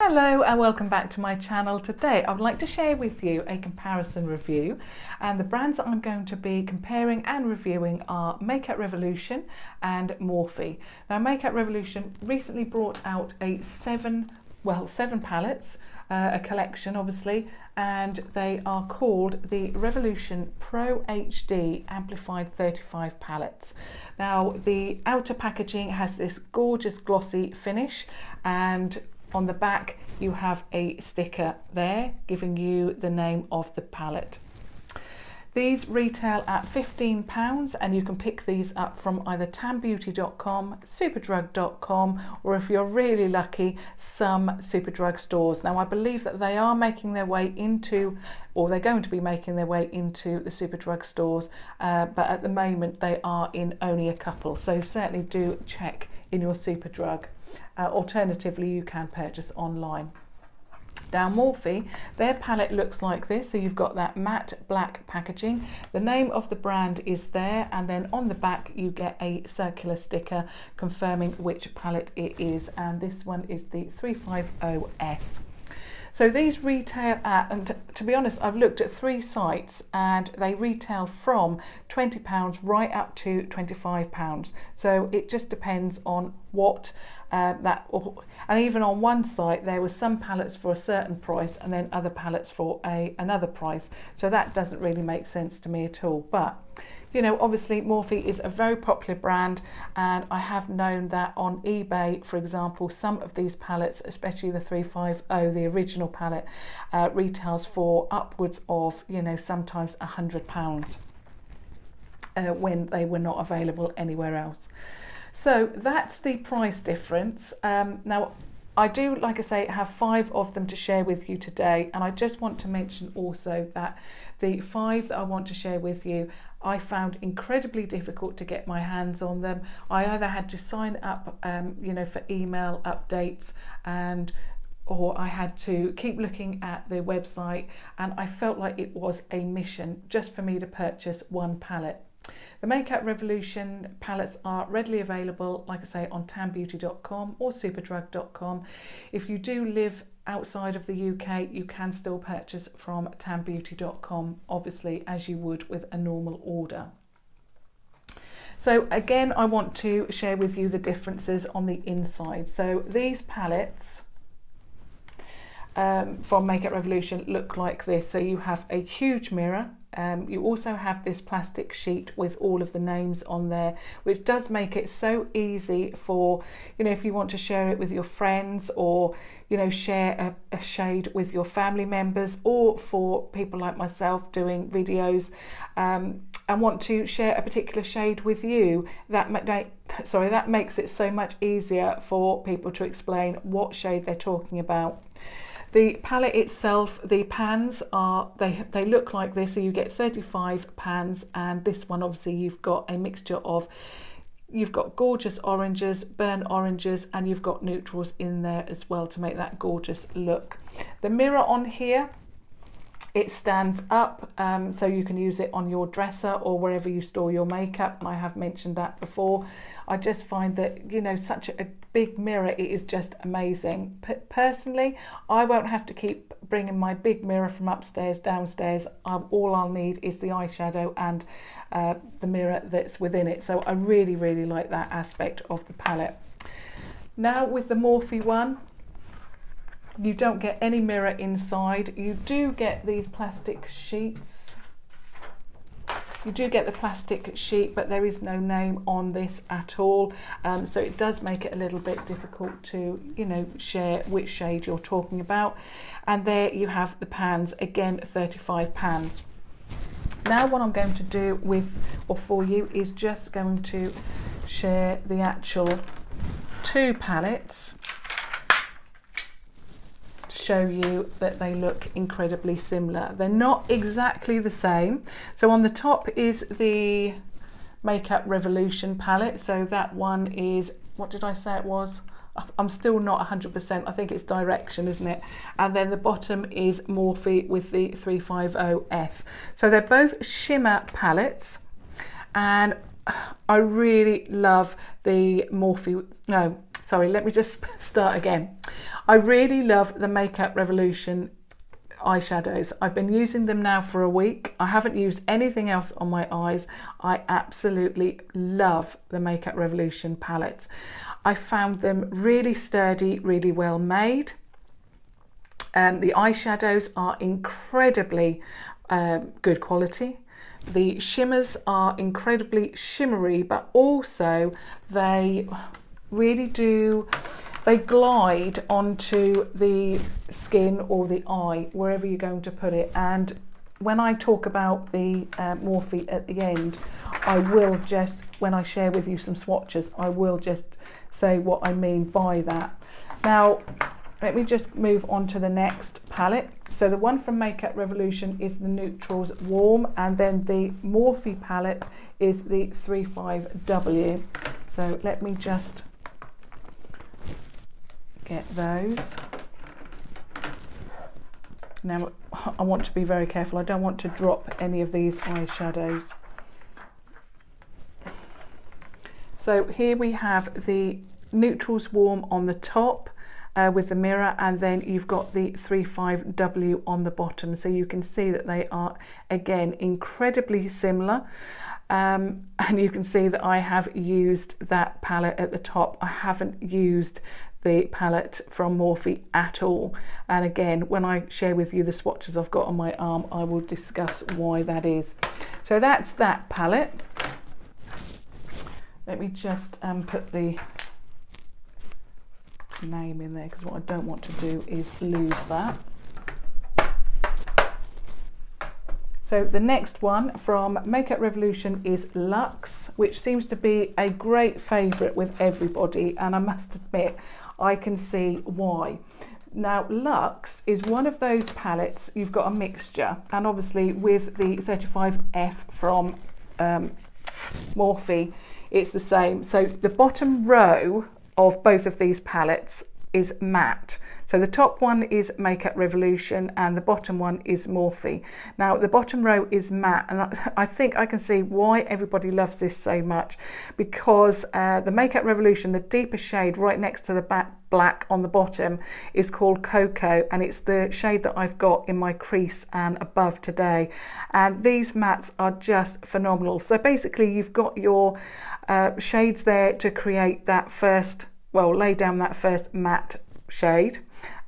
Hello and welcome back to my channel. Today I would like to share with you a comparison review, and the brands that I'm going to be comparing and reviewing are Makeup Revolution and Morphe. Now Makeup Revolution recently brought out seven palettes, a collection obviously, and they are called the Revolution Pro HD Amplified 35 palettes. Now the outer packaging has this gorgeous glossy finish, and on the back you have a sticker there giving you the name of the palette. These retail at £15 and you can pick these up from either tanbeauty.com, superdrug.com, or if you're really lucky, some Superdrug stores. Now I believe that they are making their way into, or they're going to be making their way into the Superdrug stores, but at the moment they are in only a couple, so certainly do check in your Superdrug. Alternatively, you can purchase online. Now Morphe, their palette looks like this, so you've got that matte black packaging, the name of the brand is there, and then on the back you get a circular sticker confirming which palette it is, and this one is the 350S. So these retail at, and to be honest, I've looked at 3 sites and they retail from £20 right up to £25. So it just depends on what and even on one site there were some palettes for a certain price and then other palettes for another price. So that doesn't really make sense to me at all. But you know, obviously Morphe is a very popular brand, and I have known that on eBay, for example, some of these palettes, especially the 350, the original palette, retails for upwards of, you know, sometimes £100 when they were not available anywhere else. So that's the price difference. Now I do, like I say, have 5 of them to share with you today, and I just want to mention also that the 5 that I want to share with you, I found incredibly difficult to get my hands on them. I either had to sign up, you know, for email updates, or I had to keep looking at the website, and I felt like it was a mission just for me to purchase one palette. The Makeup Revolution palettes are readily available, like I say, on tanbeauty.com or superdrug.com. If you do live outside of the UK, you can still purchase from tanbeauty.com, obviously, as you would with a normal order. So again, I want to share with you the differences on the inside. So these palettes from Makeup Revolution look like this. So you have a huge mirror. You also have this plastic sheet with all of the names on there, which does make it so easy for, you know, if you want to share it with your friends, or, you know, share a shade with your family members, or for people like myself doing videos and want to share a particular shade with you, that makes it so much easier for people to explain what shade they're talking about. The palette itself, the pans are, they look like this, so you get 35 pans, and this one obviously you've got a mixture of, you've got gorgeous oranges, burnt oranges, and you've got neutrals in there as well to make that gorgeous look. The mirror on here, it stands up, so you can use it on your dresser or wherever you store your makeup, and I have mentioned that before. I just find that, you know, such a big mirror, it is just amazing. Personally, I won't have to keep bringing my big mirror from upstairs downstairs. All I'll need is the eyeshadow and the mirror that's within it. So I really, really like that aspect of the palette. Now with the Morphe one, you don't get any mirror inside. You do get these plastic sheets. You do get the plastic sheet, but there is no name on this at all. So it does make it a little bit difficult to, you know, share which shade you're talking about. And there you have the pans, again, 35 pans. Now what I'm going to do for you is just going to share the actual 2 palettes, show you that they look incredibly similar. They're not exactly the same. So on the top is the Makeup Revolution palette. So that one is, what did I say it was? I'm still not 100%. I think it's Direction, isn't it? And then the bottom is Morphe with the 350S. So they're both shimmer palettes, and I really love the Morphe, Sorry, let me just start again. I really love the Makeup Revolution eyeshadows. I've been using them now for a week. I haven't used anything else on my eyes. I absolutely love the Makeup Revolution palettes. I found them really sturdy, really well made. The eyeshadows are incredibly good quality. The shimmers are incredibly shimmery, but also they really do, they glide onto the skin or the eye, wherever you're going to put it. And when I talk about the Morphe at the end, I will just, when I share with you some swatches, I will just say what I mean by that. Now, let me just move on to the next palette. So the one from Makeup Revolution is the Neutrals Warm, and then the Morphe palette is the 35W. So let me just get those. Now I want to be very careful. I don't want to drop any of these eyeshadows. So here we have the Neutrals Warm on the top with the mirror, and then you've got the 35W on the bottom. So you can see that they are, again, incredibly similar. And you can see that I have used that palette at the top. I haven't used the palette from Morphe at all. And again, when I share with you the swatches I've got on my arm, I will discuss why that is. So that's that palette. Let me just put the name in there, because what I don't want to do is lose that. So the next one from Makeup Revolution is Luxe, which seems to be a great favourite with everybody, and I must admit I can see why. Now Luxe is one of those palettes, you've got a mixture, and obviously with the 35F from Morphe it's the same. So the bottom row of both of these palettes is matte. So the top one is Makeup Revolution and the bottom one is Morphe. Now the bottom row is matte, and I think I can see why everybody loves this so much, because the Makeup Revolution, the deeper shade right next to the black on the bottom, is called Cocoa, and it's the shade that I've got in my crease and above today, and these mattes are just phenomenal. So basically you've got your shades there to create that first, well, lay down that first matte shade,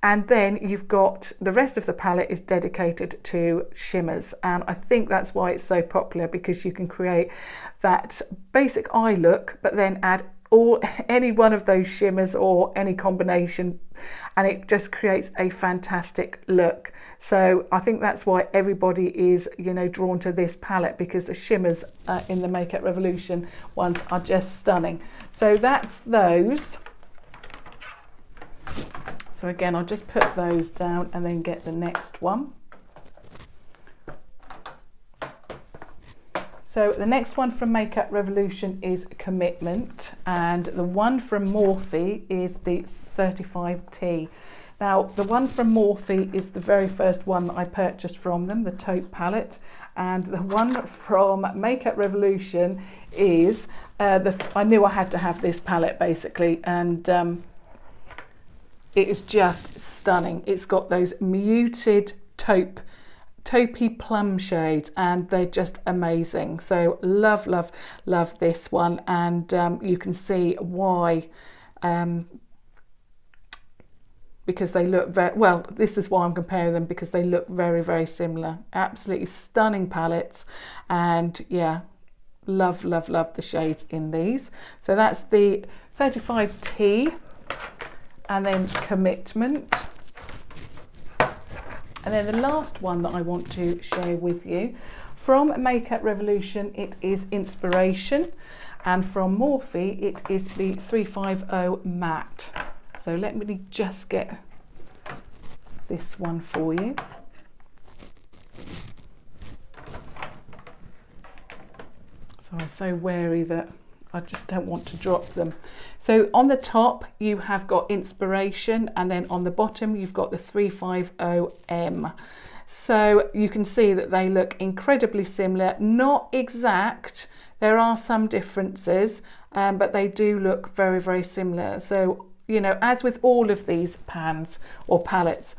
and then you've got the rest of the palette is dedicated to shimmers, and I think that's why it's so popular, because you can create that basic eye look but then add any one of those shimmers or any combination, and it just creates a fantastic look. So I think that's why everybody is, you know, drawn to this palette, because the shimmers in the Makeup Revolution ones are just stunning. So that's those. So again, I'll just put those down and then get the next one. So the next one from Makeup Revolution is Commitment, and the one from Morphe is the 35T. Now the one from Morphe is the very first one that I purchased from them, the taupe palette, and the one from Makeup Revolution is, I knew I had to have this palette basically, and it is just stunning. It's got those muted taupey plum shades, and they're just amazing. So love, love, love this one, and you can see why, because they look very well. This is why I'm comparing them, because they look very, very similar. Absolutely stunning palettes, and yeah, love, love, love the shades in these. So that's the 35T, and then Commitment. And then the last one that I want to share with you from Makeup Revolution, it is Inspiration, and from Morphe it is the 350 Matte. So let me just get this one for you. So I'm so wary that I just don't want to drop them. So on the top you have got Inspiration, and then on the bottom you've got the 350M. So you can see that they look incredibly similar, not exact. There are some differences, but they do look very, very similar. So, you know, as with all of these pans or palettes,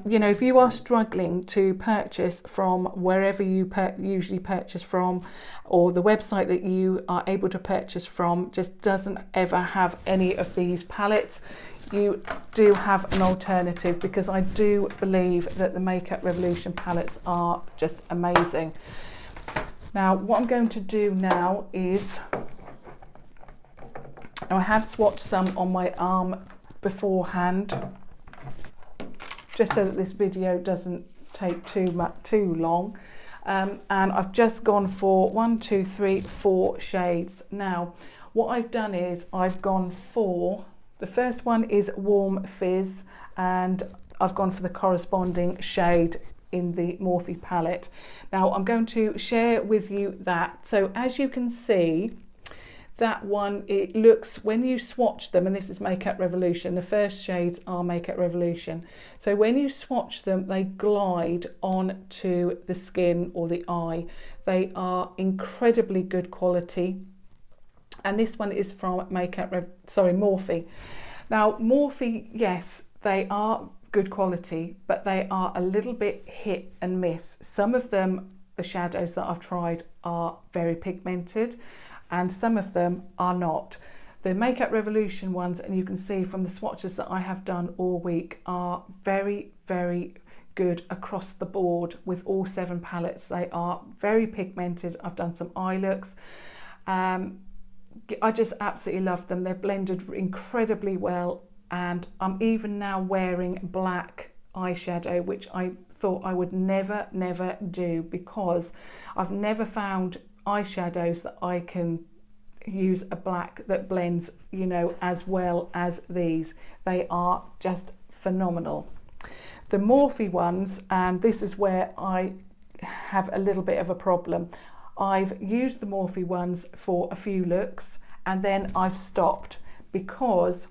you know, if you are struggling to purchase from wherever you usually purchase from, or the website that you are able to purchase from just doesn't ever have any of these palettes, you do have an alternative, because I do believe that the Makeup Revolution palettes are just amazing. Now, what I'm going to do now is, I have swatched some on my arm beforehand, just so that this video doesn't take too long. And I've just gone for 1, 2, 3, 4 shades. Now, what I've done is I've gone for, the first one is Warm Fizz, and I've gone for the corresponding shade in the Morphe palette. Now I'm going to share with you that. So as you can see, that one, it looks, when you swatch them, and this is Makeup Revolution, the first shades are Makeup Revolution. So when you swatch them, they glide onto the skin or the eye. They are incredibly good quality. And this one is from Morphe. Now Morphe, yes, they are good quality, but they are a little bit hit and miss. Some of them, the shadows that I've tried, are very pigmented, and some of them are not. The Makeup Revolution ones, and you can see from the swatches that I have done all week, are very, very good across the board with all 7 palettes. They are very pigmented. I've done some eye looks. I just absolutely love them. They're blended incredibly well, and I'm even now wearing black eyeshadow, which I thought I would never do, because I've never found eyeshadows that I can use a black that blends, you know, as well as these. They are just phenomenal. The Morphe ones, and this is where I have a little bit of a problem. I've used the Morphe ones for a few looks, and then I've stopped, because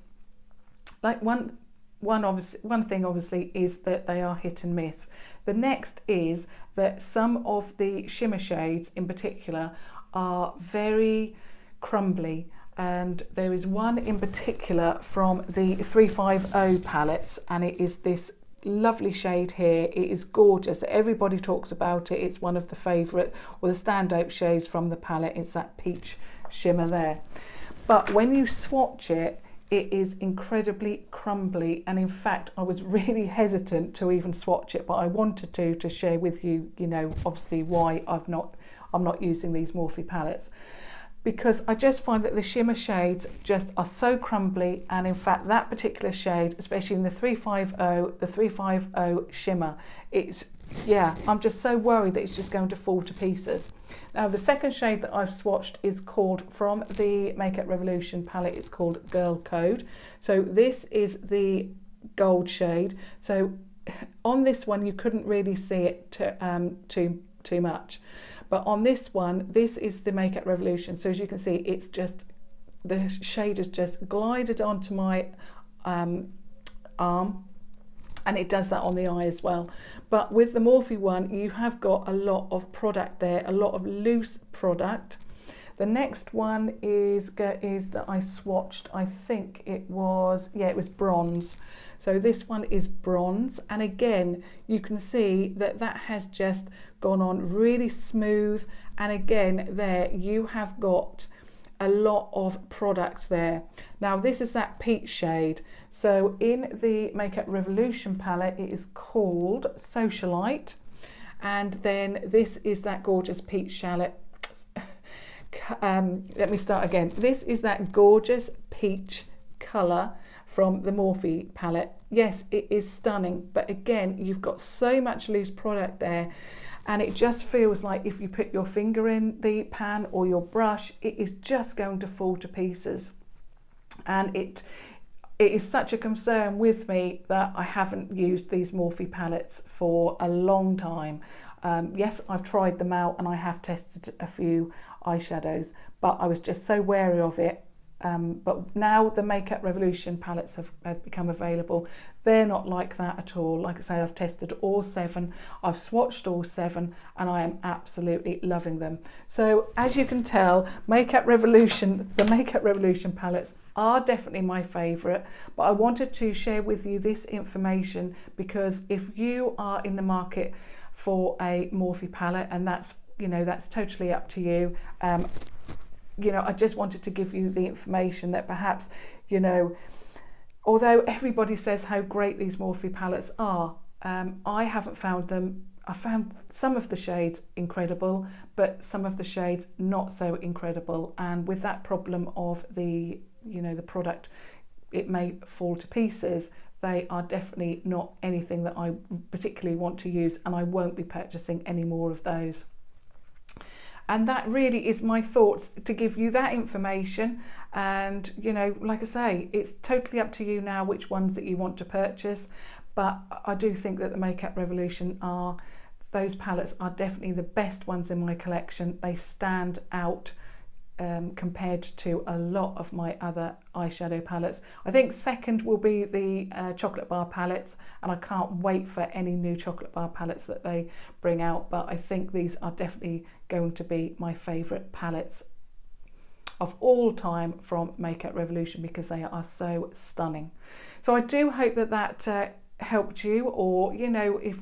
like one thing obviously is that they are hit and miss. The next is that some of the shimmer shades in particular are very crumbly, and there is one in particular from the 350 palettes, and it is this lovely shade here. It is gorgeous. Everybody talks about it. It's one of the favourite or the standout shades from the palette. It's that peach shimmer there. But when you swatch it, it is incredibly crumbly, and in fact I was really hesitant to even swatch it, but I wanted to share with you, you know, obviously why I'm not using these Morphe palettes, because I just find that the shimmer shades just are so crumbly. And in fact that particular shade, especially in the 350 shimmer, it's, yeah, I'm just so worried that it's just going to fall to pieces. Now the second shade that I've swatched is called, from the Makeup Revolution palette, it's called Girl Code. So this is the gold shade. So on this one you couldn't really see it too much, but on this one, this is the Makeup Revolution. So as you can see, it's just, the shade has just glided onto my arm, and it does that on the eye as well. But with the Morphe one, you have got a lot of product there, a lot of loose product. The next one is that I swatched, I think it was, yeah, it was Bronze. So this one is Bronze, and again you can see that that has just gone on really smooth, and again there you have got a lot of product there. Now this is that peach shade. So in the Makeup Revolution palette it is called Socialite, and then this is that gorgeous peach shallot. Let me start again. This is that gorgeous peach colour from the Morphe palette. Yes, it is stunning, but again you've got so much loose product there, and it just feels like if you put your finger in the pan or your brush, it is just going to fall to pieces. And it is such a concern with me that I haven't used these Morphe palettes for a long time. Yes, I've tried them out and I have tested a few eyeshadows, but I was just so wary of it. But now the Makeup Revolution palettes have become available. They're not like that at all. Like I say, I've tested all 7, I've swatched all 7, and I am absolutely loving them. So as you can tell, the Makeup Revolution palettes are definitely my favourite, but I wanted to share with you this information because if you are in the market for a Morphe palette, and that's, you know, that's totally up to you. You know, I just wanted to give you the information that perhaps, you know, although everybody says how great these Morphe palettes are, I haven't found them. I found some of the shades incredible, but some of the shades not so incredible. And with that problem of the, you know, the product, it may fall to pieces. They are definitely not anything that I particularly want to use, and I won't be purchasing any more of those. And that really is my thoughts, to give you that information. And, you know, like I say, it's totally up to you now which ones that you want to purchase. But I do think that the Makeup Revolution those palettes are definitely the best ones in my collection. They stand out compared to a lot of my other eyeshadow palettes. I think second will be the chocolate bar palettes, and I can't wait for any new chocolate bar palettes that they bring out, but I think these are definitely going to be my favourite palettes of all time from Makeup Revolution because they are so stunning. So I do hope that that helped you, or, you know, if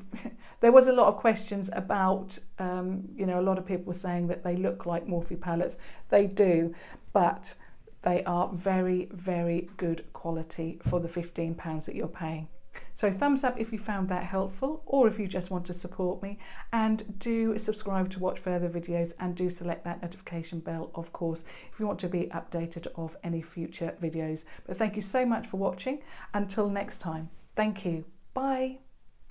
there was a lot of questions about, you know, a lot of people were saying that they look like Morphe palettes. They do, but they are very, very good quality for the £15 that you're paying. So thumbs up if you found that helpful, or if you just want to support me, and do subscribe to watch further videos, and do select that notification bell, of course, if you want to be updated of any future videos. But thank you so much for watching. Until next time. Thank you. Bye.